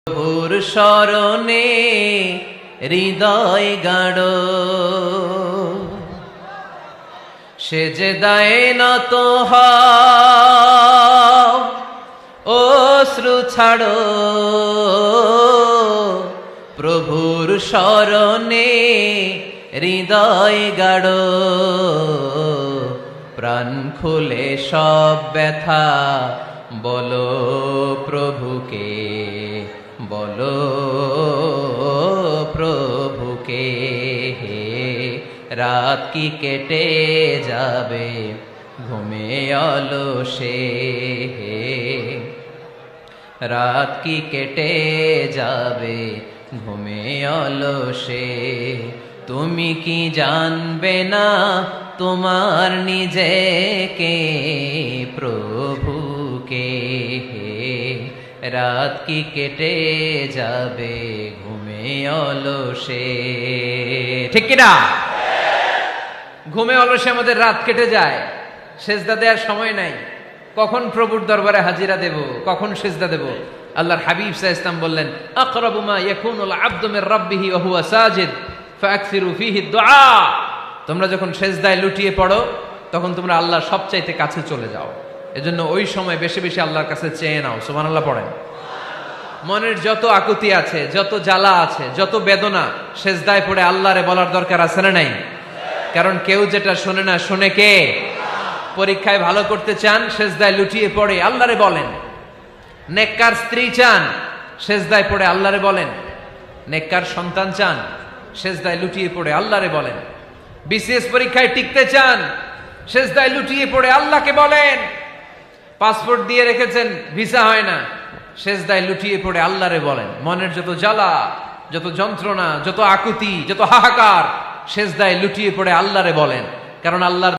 প্রভুর শরণে হৃদয় গাঢ়, সেজদায় নত হও, অশ্রু ছাড়ো, প্রভুর শরণে হৃদয় গাঢ়, প্রাণ খুলে সব ব্যথা বলো প্রভুকে, বলো প্রভুকে। রাত কি কেটে যাবে ঘুমে অলসে, রাত কি কেটে যাবে ঘুমে অলসে। তুমি কি জানবে না তোমার নিজেকে প্রভুকে, রাত কি কেটে যাবে ঘুমে অলসে। ঠিক কিনা? ঘুমে অলসে আমাদের রাত কেটে যায়, সেজদা দেওয়ার সময় নাই। কখন প্রভুর দরবারে হাজিরা দেব, কখন সেজদা দেব? আল্লাহর হাবিব সাল্লাল্লাহু আলাইহি ওয়াসাল্লাম বললেন, আকরাবু মা ইয়াকুনুল আবদু মির রাব্বিহি ওয়া হুয়া সাজিদ ফাকসিরু ফীহি দুআ। তোমরা যখন সেজদায় লুটিয়ে পড়ো তখন তোমরা আল্লাহর সবচাইতে কাছে চলে যাও, এজন্য ওই সময় বেশি বেশি আল্লাহর কাছে চেয়ে নাও। সুবহানাল্লাহ পড়েন। মনের যত আকুতি আছে, যত জ্বালা আছে, যত বেদনা, সেজদায় পড়ে আল্লাহরে বলার দরকার আছে না নাই? কারণ কেউ যেটা শোনে না, শোনে কে? পরীক্ষায় ভালো করতে চান, সেজদায় লুটিয়ে পড়ে আল্লাহরে বলেন। নেককার স্ত্রী চান, সেজদায় পড়ে আল্লাহরে বলেন। নেককার সন্তান চান, সেজদায় লুটিয়ে পড়ে আল্লাহরে বলেন। বিসিএস পরীক্ষায় টিকতে চান, সেজদায় লুটিয়ে পড়ে আল্লাহকে বলেন। পাসপোর্ট দিয়ে রেখেছেন, ভিসা হয় না, সেজদায় লুটিয়ে পড়ে আল্লাহরে বলেন। মনের যত জ্বালা, যত যন্ত্রণা, যত আকুতি, যত হাহাকার, সেজদায় লুটিয়ে পড়ে আল্লাহরে বলেন। কারণ আল্লাহর